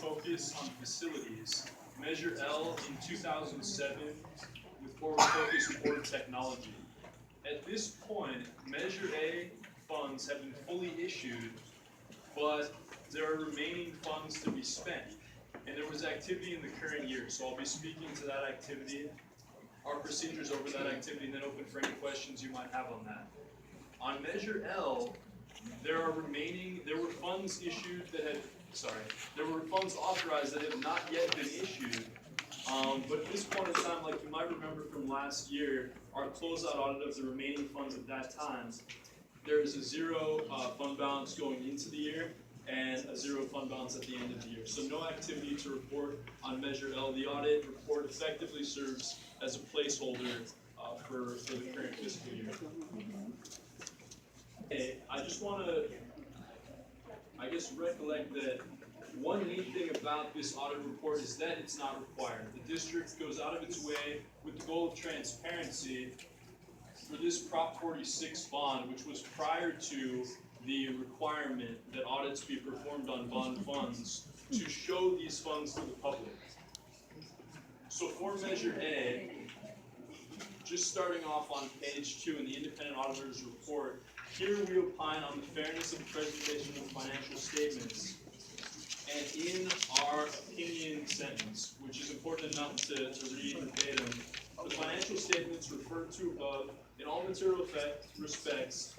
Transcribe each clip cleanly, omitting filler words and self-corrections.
focus on facilities, Measure L in 2007 with forward focus toward technology. At this point, Measure A funds have been fully issued, but there are remaining funds to be spent. And there was activity in the current year, so I'll be speaking to that activity, our procedures over that activity, and then open for any questions you might have on that. On Measure L, there were funds issued that had, there were funds authorized that have not yet been issued. But at this point in time, like you might remember from last year, our closeout audit of the remaining funds at that time, there is a zero fund balance going into the year and a zero fund balance at the end of the year. So no activity to report on Measure L. The audit report effectively serves as a placeholder for the current fiscal year. Okay, I just want to, recollect that one neat thing about this audit report is that it's not required. The district goes out of its way with the goal of transparency for this Prop 46 bond, which was prior to the requirement that audits be performed on bond funds, to show these funds to the public. So for Measure A, just starting off on page 2 in the independent auditor's report, here we opine on the fairness of the presentation of financial statements. And in our opinion sentence, which is important enough to read verbatim, the financial statements referred to above, in all material respects,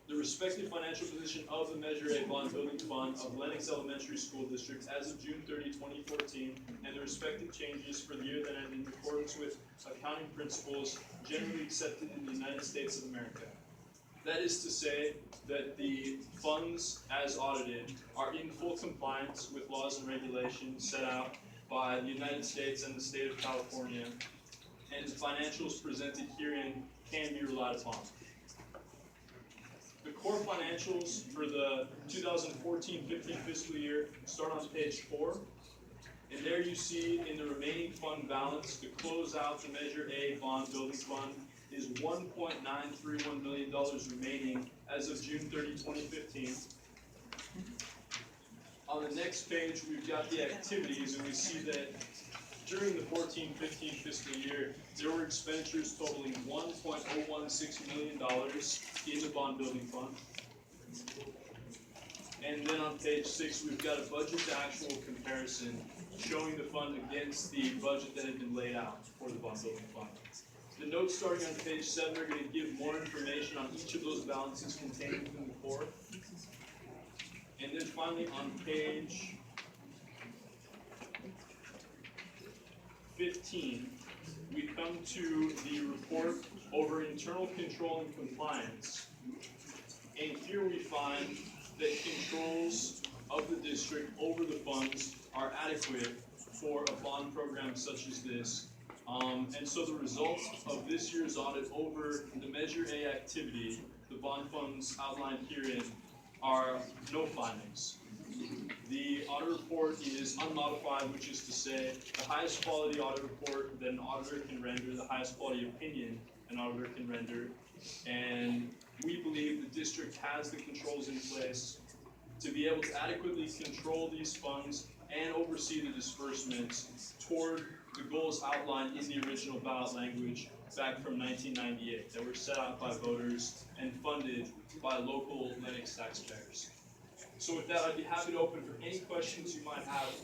the respective financial position of the Measure A Bond Building Fund of Lennox Elementary School District as of June 30, 2014, and the respective changes for the year that ended in accordance with accounting principles generally accepted in the United States of America. That is to say that the funds, as audited, are in full compliance with laws and regulations set out by the United States and the state of California, and the financials presented herein can be relied upon. The core financials for the 2014-15 fiscal year start on page 4, and there you see in the remaining fund balance, to close out the Measure A Bond Building Fund is $1.931 million remaining as of June 30, 2015. On the next page, we've got the activities, and we see that during the 14-15 fiscal year, there were expenditures totaling $1.016 million in the bond building fund. And then on page 6, we've got a budget to actual comparison showing the fund against the budget that had been laid out for the bond building fund. The notes starting on page 7 are going to give more information on each of those balances contained within the core. And then finally on page 15, we come to the report over internal control and compliance. And here we find that controls of the district over the funds are adequate for a bond program such as this. And so the results of this year's audit over the Measure A activity, the bond funds outlined herein, are no findings. The audit report is unmodified, which is to say the highest quality audit report that an auditor can render, the highest quality opinion an auditor can render, and we believe the district has the controls in place to be able to adequately control these funds and oversee the disbursements toward the goals outlined in the original ballot language back from 1998 that were set out by voters and funded by local Lennox taxpayers. So with that, I'd be happy to open for any questions you might have,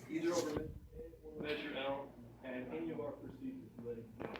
either over Measure A or Measure L, and any of our procedures related to that.